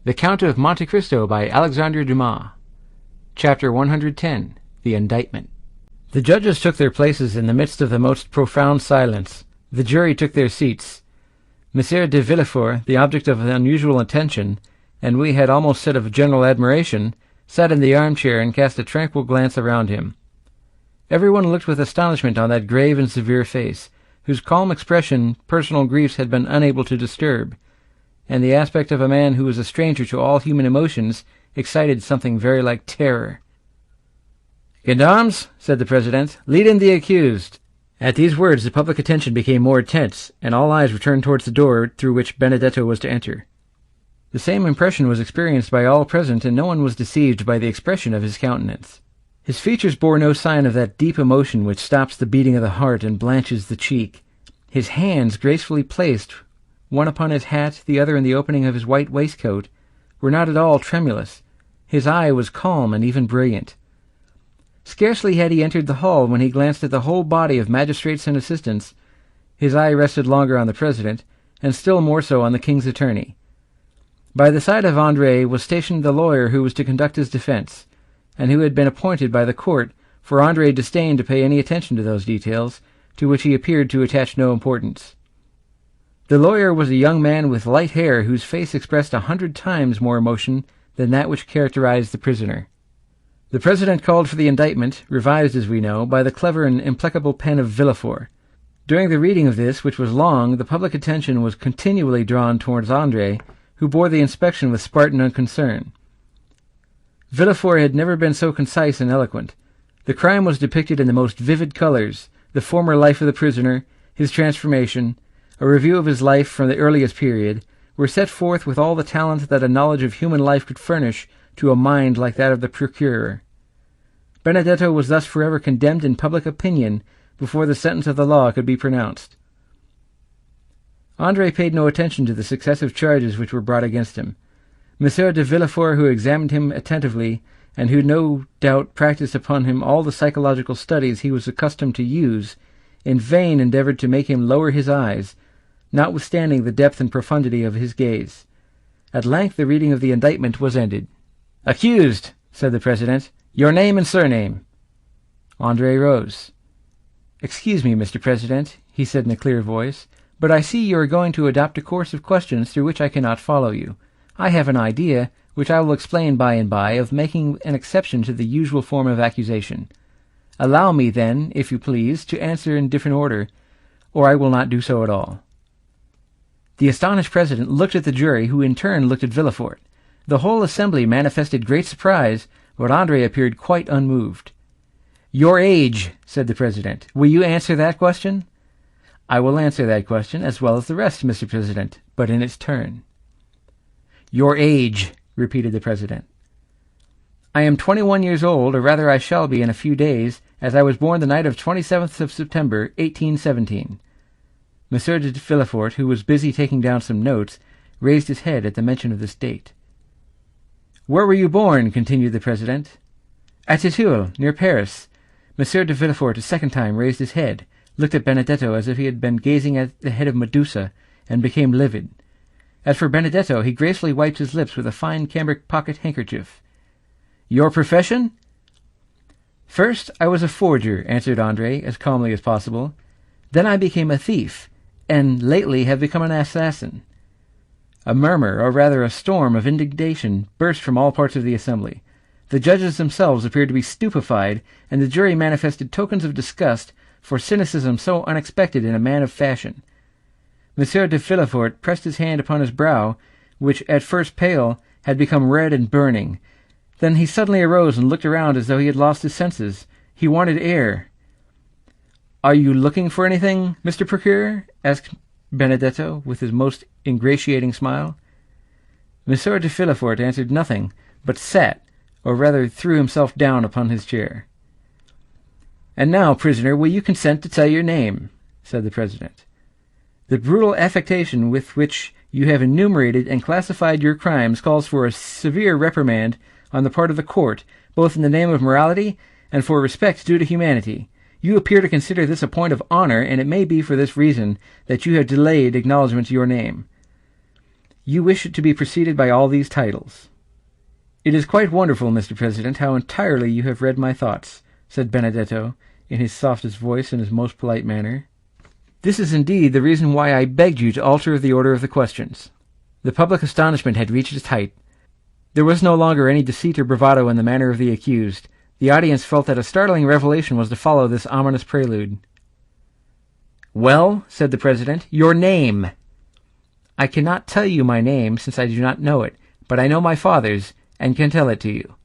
The Count of Monte Cristo by Alexandre Dumas. Chapter 110. The Indictment. The judges took their places in the midst of the most profound silence. The jury took their seats. Monsieur de Villefort, the object of unusual attention, and we had almost said of general admiration, sat in the armchair and cast a tranquil glance around him. Everyone looked with astonishment on that grave and severe face, whose calm expression personal griefs had been unable to disturb, and the aspect of a man who was a stranger to all human emotions excited something very like terror. "Gendarmes," said the President, "lead in the accused." At these words the public attention became more tense, and all eyes were turned towards the door through which Benedetto was to enter. The same impression was experienced by all present, and no one was deceived by the expression of his countenance. His features bore no sign of that deep emotion which stops the beating of the heart and blanches the cheek. His hands, gracefully placed, one upon his hat, the other in the opening of his white waistcoat, were not at all tremulous. His eye was calm and even brilliant. Scarcely had he entered the hall when he glanced at the whole body of magistrates and assistants. His eye rested longer on the President, and still more so on the King's attorney. By the side of André was stationed the lawyer who was to conduct his defense, and who had been appointed by the court, for André disdained to pay any attention to those details, to which he appeared to attach no importance. The lawyer was a young man with light hair whose face expressed 100 times more emotion than that which characterized the prisoner. The President called for the indictment, revised, as we know, by the clever and implacable pen of Villefort. During the reading of this, which was long, the public attention was continually drawn towards André, who bore the inspection with Spartan unconcern. Villefort had never been so concise and eloquent. The crime was depicted in the most vivid colors, the former life of the prisoner, his transformation, a review of his life from the earliest period, were set forth with all the talent that a knowledge of human life could furnish to a mind like that of the procureur. Benedetto was thus forever condemned in public opinion before the sentence of the law could be pronounced. André paid no attention to the successive charges which were brought against him. Monsieur de Villefort, who examined him attentively, and who no doubt practiced upon him all the psychological studies he was accustomed to use, in vain endeavored to make him lower his eyes, notwithstanding the depth and profundity of his gaze. At length the reading of the indictment was ended. "Accused," said the President, "your name and surname." André rose. "Excuse me, Mr. President," he said in a clear voice, "but I see you are going to adopt a course of questions through which I cannot follow you. I have an idea, which I will explain by and by, of making an exception to the usual form of accusation. Allow me, then, if you please, to answer in different order, or I will not do so at all." The astonished President looked at the jury, who in turn looked at Villefort. The whole assembly manifested great surprise, but André appeared quite unmoved. "Your age," said the President. "Will you answer that question?" "I will answer that question, as well as the rest, Mr. President, but in its turn." "Your age," repeated the President. "I am 21 years old, or rather I shall be in a few days, as I was born the night of 27th of September, 1817. Monsieur de Villefort, who was busy taking down some notes, raised his head at the mention of this date. "Where were you born?" continued the President. "At Tituel, near Paris." Monsieur de Villefort a second time raised his head, looked at Benedetto as if he had been gazing at the head of Medusa, and became livid. As for Benedetto, he gracefully wiped his lips with a fine cambric pocket-handkerchief. "Your profession?" "First I was a forger," answered André, as calmly as possible. "Then I became a thief, and lately have become an assassin." A murmur, or rather a storm, of indignation burst from all parts of the assembly. The judges themselves appeared to be stupefied, and the jury manifested tokens of disgust for cynicism so unexpected in a man of fashion. Monsieur de Villefort pressed his hand upon his brow, which, at first pale, had become red and burning. Then he suddenly arose and looked around as though he had lost his senses. He wanted air. "Are you looking for anything, Mr. Procureur?" asked Benedetto, with his most ingratiating smile. Monsieur de Villefort answered nothing, but sat, or rather threw himself down upon his chair. "And now, prisoner, will you consent to tell your name?" said the President. "The brutal affectation with which you have enumerated and classified your crimes calls for a severe reprimand on the part of the court, both in the name of morality and for respect due to humanity. You appear to consider this a point of honor, and it may be for this reason that you have delayed acknowledgment to your name." You wish it to be preceded by all these titles. It is quite wonderful, Mr. President, how entirely you have read my thoughts, said Benedetto, in his softest voice and his most polite manner. This is indeed the reason why I begged you to alter the order of the questions. The public astonishment had reached its height. There was no longer any deceit or bravado in the manner of the accused. The audience felt that a startling revelation was to follow this ominous prelude. "Well," said the President, "your name." "I cannot tell you my name, since I do not know it, but I know my father's, and can tell it to you."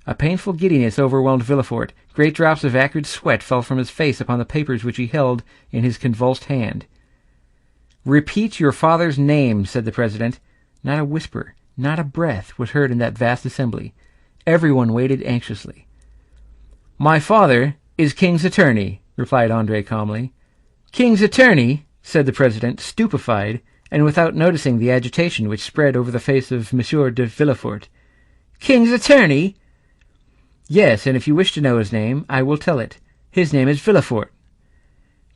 A painful giddiness overwhelmed Villefort. Great drops of acrid sweat fell from his face upon the papers which he held in his convulsed hand. "Repeat your father's name," said the President. Not a whisper, not a breath was heard in that vast assembly. Everyone waited anxiously. "My father is King's attorney," replied André calmly. "King's attorney?" said the President, stupefied, and without noticing the agitation which spread over the face of Monsieur de Villefort. "King's attorney?" "Yes, and if you wish to know his name, I will tell it. His name is Villefort."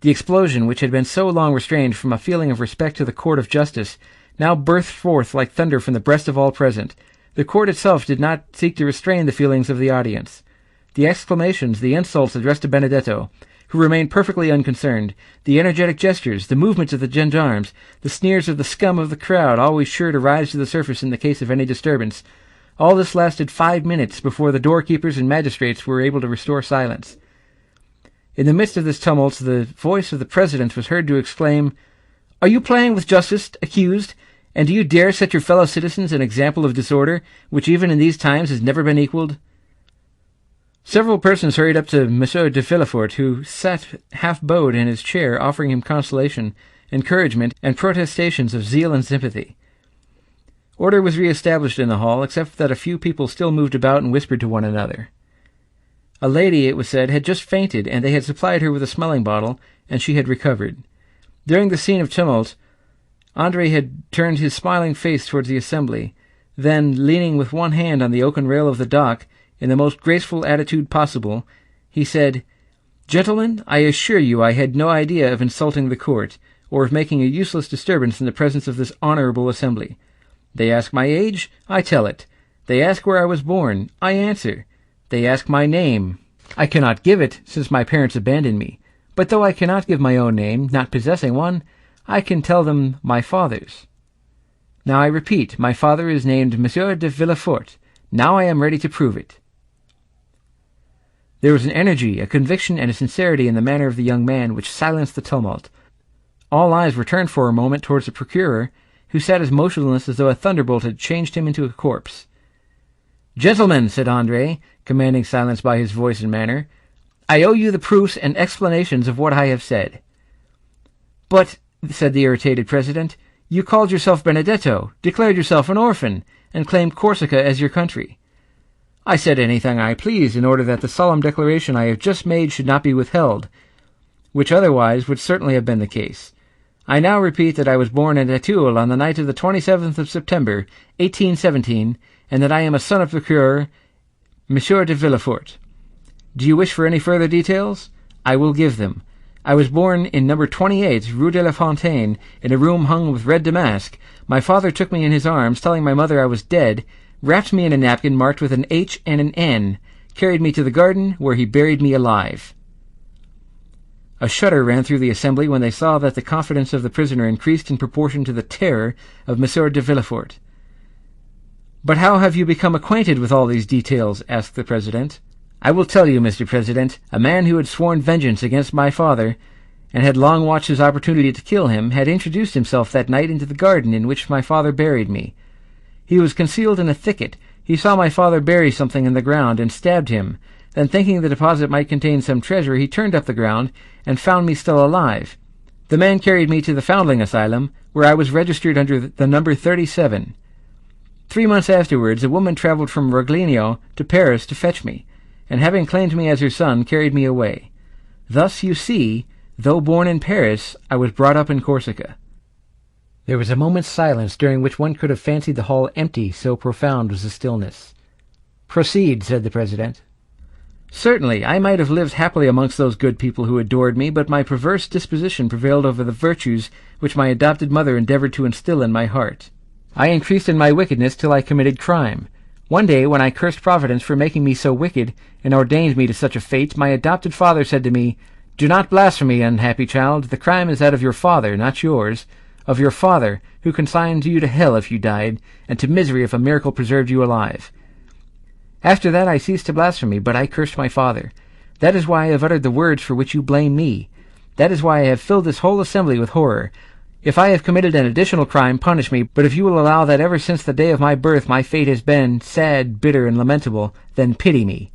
The explosion, which had been so long restrained from a feeling of respect to the court of justice, now burst forth like thunder from the breast of all present. The court itself did not seek to restrain the feelings of the audience. The exclamations, the insults addressed to Benedetto, who remained perfectly unconcerned, the energetic gestures, the movements of the gendarmes, the sneers of the scum of the crowd, always sure to rise to the surface in the case of any disturbance, all this lasted 5 minutes before the doorkeepers and magistrates were able to restore silence. In the midst of this tumult, the voice of the President was heard to exclaim, "Are you playing with justice, accused? And do you dare set your fellow citizens an example of disorder, which even in these times has never been equalled?" Several persons hurried up to Monsieur de Villefort, who sat half-bowed in his chair, offering him consolation, encouragement, and protestations of zeal and sympathy. Order was re-established in the hall, except that a few people still moved about and whispered to one another. A lady, it was said, had just fainted, and they had supplied her with a smelling bottle, and she had recovered. During the scene of tumult, André had turned his smiling face towards the assembly. Then, leaning with one hand on the oaken rail of the dock, in the most graceful attitude possible, he said, "Gentlemen, I assure you I had no idea of insulting the court, or of making a useless disturbance in the presence of this honorable assembly. They ask my age, I tell it. They ask where I was born, I answer. They ask my name. I cannot give it, since my parents abandoned me. But though I cannot give my own name, not possessing one, I can tell them my father's. Now I repeat, my father is named Monsieur de Villefort. Now I am ready to prove it." There was an energy, a conviction, and a sincerity in the manner of the young man which silenced the tumult. All eyes were turned for a moment towards the procureur, who sat as motionless as though a thunderbolt had changed him into a corpse. "Gentlemen," said André, commanding silence by his voice and manner, "I owe you the proofs and explanations of what I have said." "But," said the irritated President, "you called yourself Benedetto, declared yourself an orphan, and claimed Corsica as your country." "I said anything I pleased in order that the solemn declaration I have just made should not be withheld, which otherwise would certainly have been the case. I now repeat that I was born at Auteuil on the night of the 27th of September, 1817, and that I am a son of the procureur, Monsieur de Villefort. Do you wish for any further details? I will give them. I was born in number 28, Rue de la Fontaine, in a room hung with red damask. My father took me in his arms, telling my mother I was dead, wrapped me in a napkin marked with an H and an N, carried me to the garden, where he buried me alive." A shudder ran through the assembly when they saw that the confidence of the prisoner increased in proportion to the terror of Monsieur de Villefort. "But how have you become acquainted with all these details?" asked the President. "I will tell you, Mr. President. A man who had sworn vengeance against my father, and had long watched his opportunity to kill him, had introduced himself that night into the garden in which my father buried me. He was concealed in a thicket. He saw my father bury something in the ground, and stabbed him. Then, thinking the deposit might contain some treasure, he turned up the ground, and found me still alive. The man carried me to the Foundling Asylum, where I was registered under the number 37. 3 months afterwards, a woman traveled from Rogliano to Paris to fetch me, and having claimed me as her son, carried me away. Thus, you see, though born in Paris, I was brought up in Corsica." There was a moment's silence, during which one could have fancied the hall empty, so profound was the stillness. "Proceed," said the President. "Certainly, I might have lived happily amongst those good people who adored me, but my perverse disposition prevailed over the virtues which my adopted mother endeavored to instill in my heart. I increased in my wickedness till I committed crime. One day, when I cursed Providence for making me so wicked, and ordained me to such a fate, my adopted father said to me, 'Do not blaspheme, unhappy child. The crime is that of your father, not yours. Of your father, who consigned you to hell if you died, and to misery if a miracle preserved you alive.' After that I ceased to blaspheme, but I cursed my father. That is why I have uttered the words for which you blame me. That is why I have filled this whole assembly with horror. If I have committed an additional crime, punish me, but if you will allow that ever since the day of my birth my fate has been sad, bitter, and lamentable, then pity me."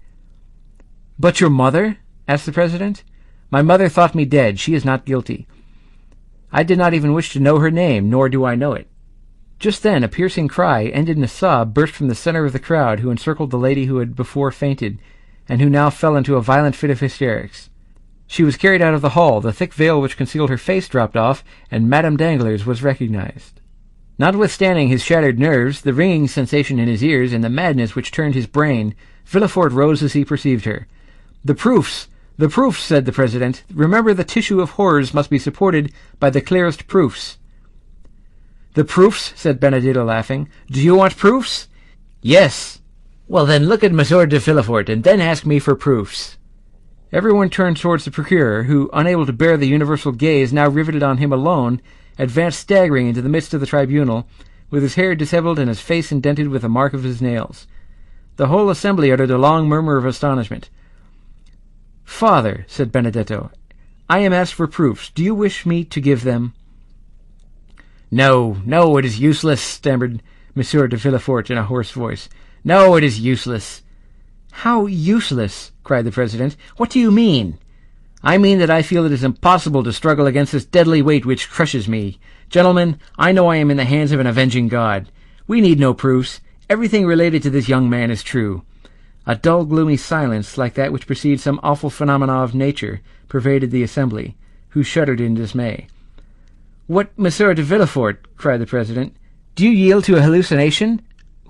"But your mother?" asked the President. "My mother thought me dead. She is not guilty. I did not even wish to know her name, nor do I know it." Just then a piercing cry, ended in a sob, burst from the center of the crowd, who encircled the lady who had before fainted, and who now fell into a violent fit of hysterics. She was carried out of the hall, the thick veil which concealed her face dropped off, and Madame Danglars was recognized. Notwithstanding his shattered nerves, the ringing sensation in his ears, and the madness which turned his brain, Villefort rose as he perceived her. "The proofs! The proofs!" said the President. "Remember, the tissue of horrors must be supported by the clearest proofs." "The proofs?" said Benedetto, laughing. "Do you want proofs?" "Yes." "Well, then look at Monsieur de Villefort, and then ask me for proofs." Everyone turned towards the procureur, who, unable to bear the universal gaze now riveted on him alone, advanced staggering into the midst of the tribunal, with his hair dishevelled and his face indented with the mark of his nails. The whole assembly uttered a long murmur of astonishment. "Father," said Benedetto, "I am asked for proofs. Do you wish me to give them?" "No, no, it is useless," stammered Monsieur de Villefort in a hoarse voice. "No, it is useless." "How useless?" cried the President. "What do you mean?" "I mean that I feel it is impossible to struggle against this deadly weight which crushes me. Gentlemen, I know I am in the hands of an avenging God. We need no proofs. Everything related to this young man is true." A dull, gloomy silence, like that which precedes some awful phenomena of nature, pervaded the assembly, who shuddered in dismay. "What, Monsieur de Villefort!" cried the President. "Do you yield to a hallucination?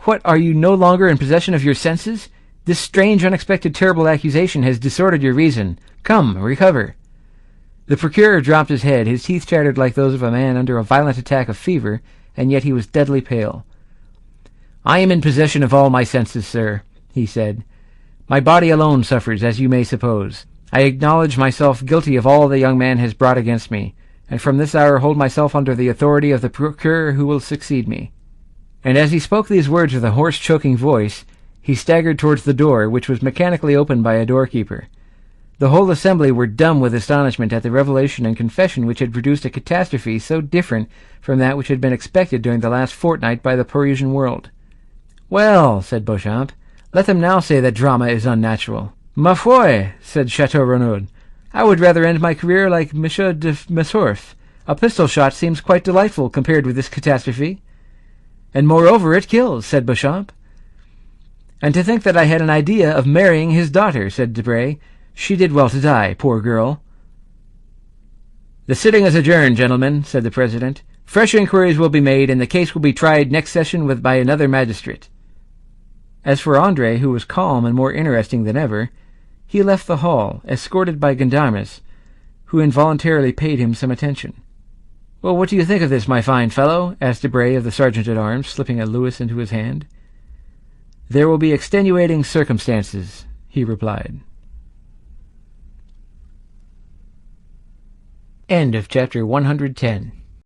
What, are you no longer in possession of your senses? This strange, unexpected, terrible accusation has disordered your reason. Come, recover." The procureur dropped his head. His teeth chattered like those of a man under a violent attack of fever, and yet he was deadly pale. "I am in possession of all my senses, sir," he said. "My body alone suffers, as you may suppose. I acknowledge myself guilty of all the young man has brought against me, and from this hour hold myself under the authority of the procureur who will succeed me." And as he spoke these words with a hoarse, choking voice, he staggered towards the door, which was mechanically opened by a doorkeeper. The whole assembly were dumb with astonishment at the revelation and confession which had produced a catastrophe so different from that which had been expected during the last fortnight by the Parisian world. "Well," said Beauchamp, "let them now say that drama is unnatural." "Ma foi," said Chateau Renaud, "I would rather end my career like Monsieur de Morcerf. A pistol shot seems quite delightful compared with this catastrophe." "And moreover it kills," said Beauchamp. "And to think that I had an idea of marrying his daughter," said Debray. "She did well to die, poor girl." "The sitting is adjourned, gentlemen," said the President. "Fresh inquiries will be made, and the case will be tried next session by another magistrate." As for André, who was calm and more interesting than ever, he left the hall, escorted by gendarmes, who involuntarily paid him some attention. "Well, what do you think of this, my fine fellow?" asked Debray of the sergeant-at-arms, slipping a louis into his hand. "There will be extenuating circumstances," he replied. End of chapter 110.